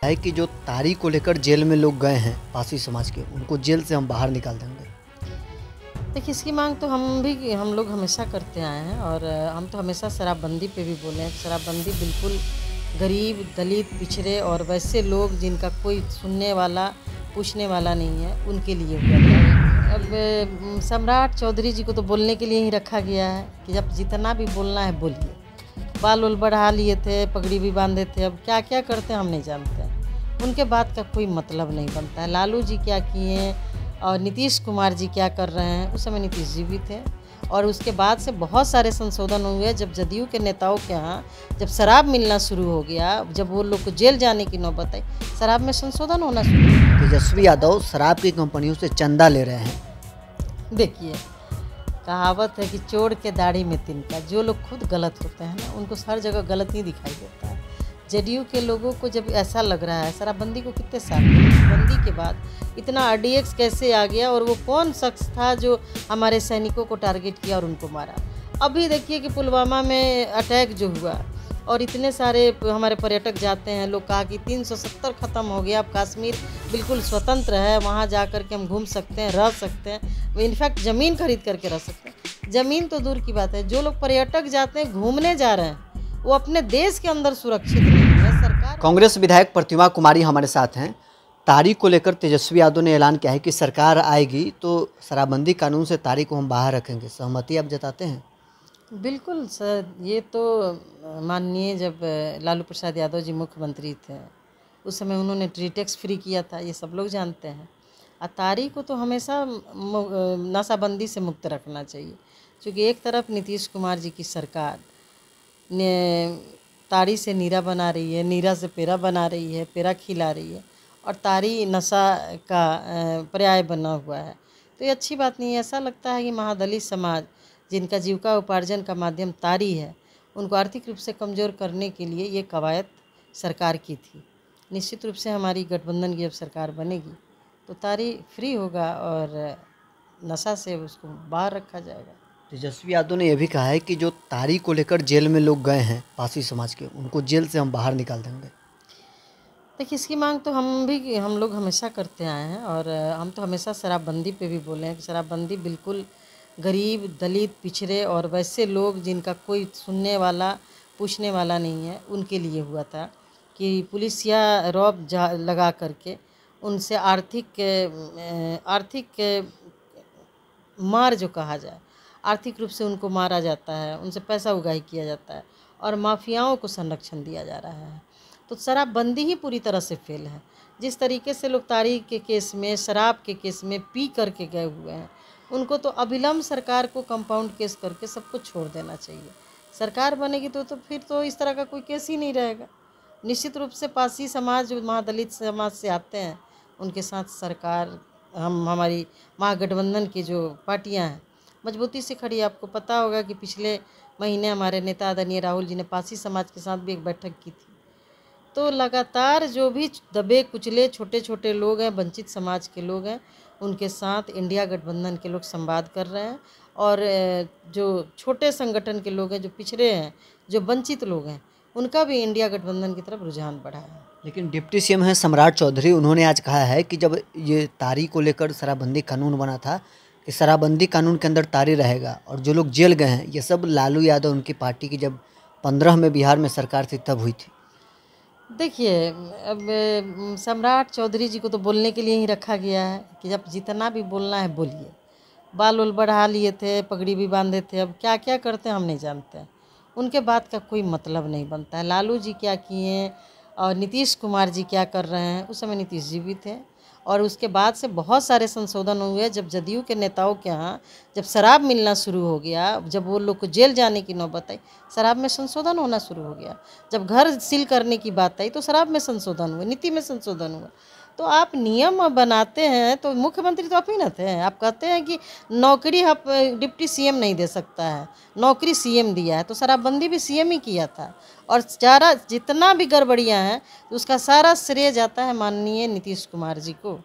है कि जो तारी को लेकर जेल में लोग गए हैं पासी समाज के, उनको जेल से हम बाहर निकाल देंगे। देखिए, इसकी मांग तो हम लोग हमेशा करते आए हैं और हम तो हमेशा शराबबंदी पे भी बोले हैं। शराबबंदी बिल्कुल गरीब, दलित, पिछड़े और वैसे लोग जिनका कोई सुनने वाला, पूछने वाला नहीं है, उनके लिए हुआ था। अब सम्राट चौधरी जी को तो बोलने के लिए ही रखा गया है कि जब जितना भी बोलना है बोलिए। बाल उल बढ़ा लिए थे, पगड़ी भी बांधे थे, अब क्या क्या करते हैं हम नहीं जानते हैं। उनके बात का कोई मतलब नहीं बनता है। लालू जी क्या किए और नीतीश कुमार जी क्या कर रहे हैं, उस समय नीतीश जी भी थे और उसके बाद से बहुत सारे संशोधन हुए। जब जदयू के नेताओं के यहाँ जब शराब मिलना शुरू हो गया, जब वो लोग को जेल जाने की नौबत आई, शराब में संशोधन होना शुरू हुआ। तेजस्वी यादव शराब की कंपनियों से चंदा ले रहे हैं। देखिए, कहावत है कि चोर के दाढ़ी में तिनका। जो लोग खुद गलत होते हैं ना, उनको हर जगह गलत ही दिखाई देता है। जदयू के लोगों को जब ऐसा लग रहा है, शराबबंदी को कितने साल बंदी के बाद इतना RDX कैसे आ गया और वो कौन शख्स था जो हमारे सैनिकों को टारगेट किया और उनको मारा। अभी देखिए कि पुलवामा में अटैक जो हुआ और इतने सारे हमारे पर्यटक जाते हैं, लोग कहा कि 370 ख़त्म हो गया, अब कश्मीर बिल्कुल स्वतंत्र है, वहाँ जा कर के हम घूम सकते हैं, रह सकते हैं, इनफैक्ट ज़मीन खरीद करके रह सकते हैं। ज़मीन तो दूर की बात है, जो लोग पर्यटक जाते हैं, घूमने जा रहे हैं, वो अपने देश के अंदर सुरक्षित नहीं है। सरकार कांग्रेस विधायक प्रतिमा कुमारी हमारे साथ हैं। तारी को लेकर तेजस्वी यादव ने ऐलान किया है कि सरकार आएगी तो शराबबंदी कानून से तारी को हम बाहर रखेंगे। सहमति आप जताते हैं? बिल्कुल सर, ये तो माननीय जब लालू प्रसाद यादव जी मुख्यमंत्री थे, उस समय उन्होंने ट्री टैक्स फ्री किया था, ये सब लोग जानते हैं। तारी को तो हमेशा नशाबंदी से मुक्त रखना चाहिए, क्योंकि एक तरफ नीतीश कुमार जी की सरकार ने तारी से नीरा बना रही है, नीरा से पेरा बना रही है, पेरा खिला रही है और तारी नशा का पर्याय बना हुआ है। तो ये अच्छी बात नहीं है। ऐसा लगता है कि महादलित समाज, जिनका जीविका उपार्जन का माध्यम तारी है, उनको आर्थिक रूप से कमज़ोर करने के लिए ये कवायद सरकार की थी। निश्चित रूप से हमारी गठबंधन की जब सरकार बनेगी तो तारी फ्री होगा और नशा से उसको बाहर रखा जाएगा। तेजस्वी यादव ने यह भी कहा है कि जो तारी को लेकर जेल में लोग गए हैं पासी समाज के, उनको जेल से हम बाहर निकाल देंगे। देखिए, इसकी मांग तो हम लोग हमेशा करते आए हैं और हम तो हमेशा शराबबंदी पे भी बोले हैं कि शराबबंदी बिल्कुल गरीब, दलित, पिछड़े और वैसे लोग जिनका कोई सुनने वाला, पूछने वाला नहीं है, उनके लिए हुआ था कि पुलिस या रौब लगा करके उनसे आर्थिक मार जो कहा जाए, आर्थिक रूप से उनको मारा जाता है, उनसे पैसा उगाही किया जाता है और माफियाओं को संरक्षण दिया जा रहा है। तो शराबबंदी ही पूरी तरह से फेल है। जिस तरीके से लोग तारी के केस में, शराब के केस में पी करके गए हुए हैं, उनको तो अविलंब सरकार को कंपाउंड केस करके सबको छोड़ देना चाहिए। सरकार बनेगी तो फिर तो इस तरह का कोई केस ही नहीं रहेगा। निश्चित रूप से पासी समाज जो महादलित समाज से आते हैं, उनके साथ सरकार, हमारी महागठबंधन की जो पार्टियां हैं, मजबूती से खड़ी। आपको पता होगा कि पिछले महीने हमारे नेता आदरणीय राहुल जी ने पासी समाज के साथ भी एक बैठक की थी। तो लगातार जो भी दबे कुचले छोटे छोटे लोग हैं, वंचित समाज के लोग हैं, उनके साथ इंडिया गठबंधन के लोग संवाद कर रहे हैं और जो छोटे संगठन के लोग हैं, जो पिछड़े हैं, जो वंचित लोग हैं, उनका भी इंडिया गठबंधन की तरफ रुझान बढ़ा है। लेकिन डिप्टी CM हैं सम्राट चौधरी, उन्होंने आज कहा है कि जब ये तारी को लेकर शराबबंदी कानून बना था कि शराबबंदी कानून के अंदर तारी रहेगा और जो लोग जेल गए हैं ये सब लालू यादव उनकी पार्टी की जब 15 में बिहार में सरकार थी तब हुई थी। देखिए, अब सम्राट चौधरी जी को तो बोलने के लिए ही रखा गया है कि जब जितना भी बोलना है बोलिए। बाल उल बढ़ा लिए थे, पगड़ी भी बांधे थे, अब क्या क्या करते हैं हम नहीं जानते हैं। उनके बात का कोई मतलब नहीं बनता है। लालू जी क्या किए और नीतीश कुमार जी क्या कर रहे हैं, उस समय नीतीश जी भी थे और उसके बाद से बहुत सारे संशोधन हुए। जब जदयू के नेताओं के यहाँ जब शराब मिलना शुरू हो गया, जब वो लोग को जेल जाने की नौबत आई, शराब में संशोधन होना शुरू हो गया। जब घर सील करने की बात आई तो शराब में संशोधन हुआ, नीति में संशोधन हुआ। तो आप नियम बनाते हैं, तो मुख्यमंत्री तो आप ही ना थे। आप कहते हैं कि नौकरी आप डिप्टी CM नहीं दे सकता है, नौकरी CM दिया है, तो शराबबंदी भी CM ही किया था। और सारा जितना भी गड़बड़ियाँ हैं उसका सारा श्रेय जाता है माननीय नीतीश कुमार जी को।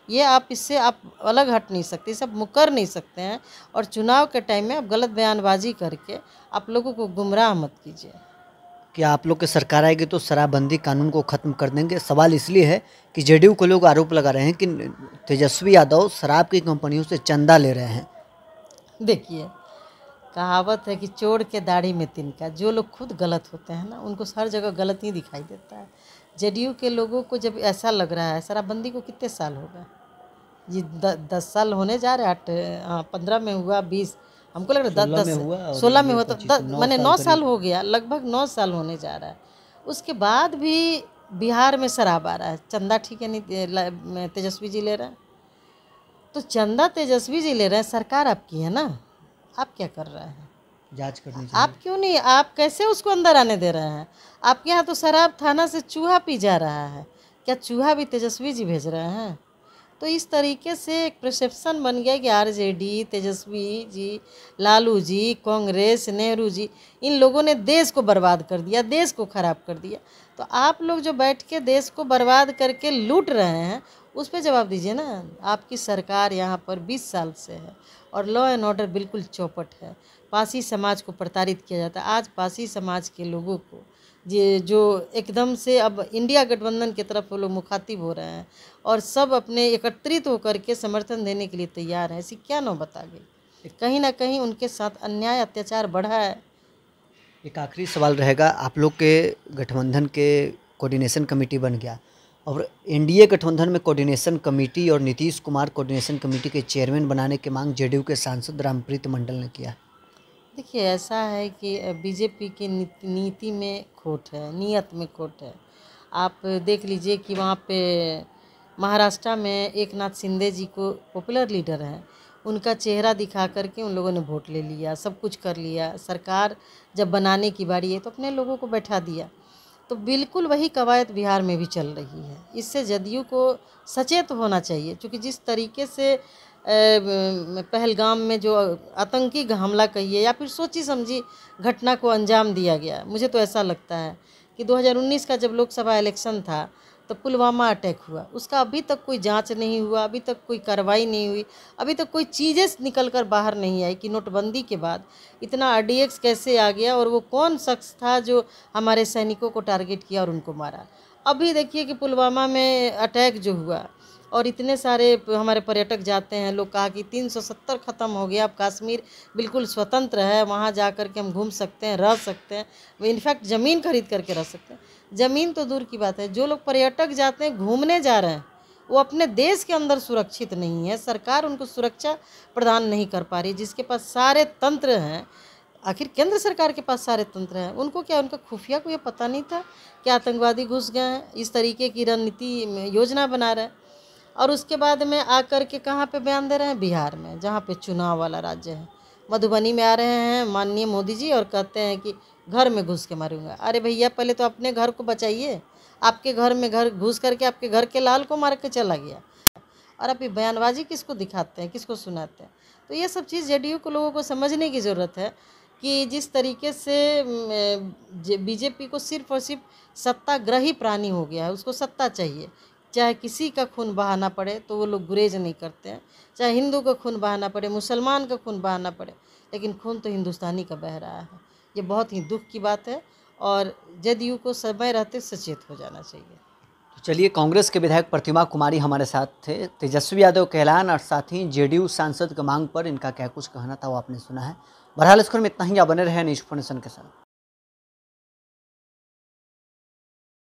ये आप इससे आप अलग हट नहीं सकते, सब मुकर नहीं सकते हैं। और चुनाव के टाइम में आप गलत बयानबाजी करके आप लोगों को गुमराह मत कीजिए। कि आप लोग की सरकार आएगी तो शराबबंदी कानून को ख़त्म कर देंगे। सवाल इसलिए है कि जेडीयू को लोग आरोप लगा रहे हैं कि तेजस्वी यादव शराब की कंपनियों से चंदा ले रहे हैं। देखिए, कहावत है कि चोर के दाढ़ी में तिनका। जो लोग खुद गलत होते हैं ना, उनको हर जगह गलत ही दिखाई देता है। जेडीयू के लोगों को जब ऐसा लग रहा है, शराबबंदी को कितने साल हो गए? ये 10 साल होने जा रहे हैं। 15 में हुआ, 20, हमको लग रहा है 16 में हुआ और 16 में ये हुआ, तो 25 9 मैंने साल 9 करीब। साल हो गया, लगभग 9 साल होने जा रहा है। उसके बाद भी बिहार में शराब आ रहा है। चंदा ठीक है नहीं, तेजस्वी जी ले रहे हैं, तो चंदा तेजस्वी जी ले रहे हैं, सरकार आपकी है ना, आप क्या कर रहे हैं? जांच करनी चाहिए। आप क्यों नहीं, आप कैसे उसको अंदर आने दे रहे हैं? आपके यहाँ तो शराब थाना से चूहा पी जा रहा है, क्या चूहा भी तेजस्वी जी भेज रहे हैं? तो इस तरीके से एक परसेप्शन बन गया कि आरजेडी, तेजस्वी जी, लालू जी, कांग्रेस, नेहरू जी, इन लोगों ने देश को बर्बाद कर दिया, देश को ख़राब कर दिया। तो आप लोग जो बैठ के देश को बर्बाद करके लूट रहे हैं, उस पर जवाब दीजिए ना। आपकी सरकार यहाँ पर 20 साल से है और लॉ एंड ऑर्डर बिल्कुल चौपट है। पासी समाज को प्रताड़ित किया जाता है। आज पासी समाज के लोगों को जो एकदम से अब इंडिया गठबंधन की तरफ वो लोग मुखातिब हो रहे हैं और सब अपने एकत्रित होकर के समर्थन देने के लिए तैयार हैं। ऐसी क्या नौबत आ गई? कहीं ना कहीं उनके साथ अन्याय अत्याचार बढ़ा है। एक आखिरी सवाल रहेगा, आप लोग के गठबंधन के कोऑर्डिनेशन कमेटी बन गया और एनडीए गठबंधन में कोऑर्डिनेशन कमेटी और नीतीश कुमार कोऑर्डिनेशन कमेटी के चेयरमैन बनाने की मांग जेडीयू के सांसद रामप्रीत मंडल ने किया। देखिए, ऐसा है कि बीजेपी की नीति में खोट है, नीयत में खोट है। आप देख लीजिए कि वहाँ पे महाराष्ट्र में एक नाथ शिंदे जी को पॉपुलर लीडर हैं, उनका चेहरा दिखा करके उन लोगों ने वोट ले लिया, सब कुछ कर लिया। सरकार जब बनाने की बारी है तो अपने लोगों को बैठा दिया। तो बिल्कुल वही कवायद बिहार में भी चल रही है। इससे जदयू को सचेत होना चाहिए, क्योंकि जिस तरीके से पहलगाम में जो आतंकी हमला कहिए या फिर सोची समझी घटना को अंजाम दिया गया, मुझे तो ऐसा लगता है कि 2019 का जब लोकसभा इलेक्शन था तो पुलवामा अटैक हुआ, उसका अभी तक कोई जांच नहीं हुआ, अभी तक कोई कार्रवाई नहीं हुई, अभी तक कोई चीज़ें निकल कर बाहर नहीं आई कि नोटबंदी के बाद इतना आरडीएक्स कैसे आ गया और वो कौन शख्स था जो हमारे सैनिकों को टारगेट किया और उनको मारा। अभी देखिए कि पुलवामा में अटैक जो हुआ और इतने सारे हमारे पर्यटक जाते हैं, लोग कहा कि 370 ख़त्म हो गया, अब कश्मीर बिल्कुल स्वतंत्र है, वहाँ जा कर के हम घूम सकते हैं, रह सकते हैं, इनफैक्ट ज़मीन खरीद करके रह सकते हैं। ज़मीन तो दूर की बात है, जो लोग पर्यटक जाते हैं, घूमने जा रहे हैं, वो अपने देश के अंदर सुरक्षित नहीं है। सरकार उनको सुरक्षा प्रदान नहीं कर पा रही। जिसके पास सारे तंत्र हैं, आखिर केंद्र सरकार के पास सारे तंत्र हैं, उनको क्या, उनका खुफिया को ये पता नहीं था कि आतंकवादी घुस गए हैं? इस तरीके की रणनीति योजना बना रहे हैं और उसके बाद में आकर के कहाँ पे बयान दे रहे हैं? बिहार में, जहाँ पे चुनाव वाला राज्य है। मधुबनी में आ रहे हैं माननीय मोदी जी और कहते हैं कि घर में घुस के मारूंगा। अरे भैया, पहले तो अपने घर को बचाइए। आपके घर में घर घुस करके आपके घर के लाल को मार के चला गया और आप ये बयानबाजी किसको दिखाते हैं, किसको सुनाते हैं? तो ये सब चीज़ जेडीयू को लोगों को समझने की ज़रूरत है कि जिस तरीके से बीजेपी को सिर्फ और सिर्फ सत्ताग्रही प्राणी हो गया है, उसको सत्ता चाहिए। चाहे किसी का खून बहाना पड़े तो वो लोग गुरेज नहीं करते हैं, चाहे हिंदू का खून बहाना पड़े, मुसलमान का खून बहाना पड़े, लेकिन खून तो हिंदुस्तानी का बह रहा है। ये बहुत ही दुख की बात है और जदयू को समय रहते सचेत हो जाना चाहिए। तो चलिए, कांग्रेस के विधायक प्रतिमा कुमारी हमारे साथ थे। तेजस्वी यादव के ऐलान और साथ ही जेडीयू सांसद की मांग पर इनका क्या कुछ कहना था वो आपने सुना है। बहरहाल इस खबर में इतना ही। आप बने रहे न्यूज़ 24 के साथ।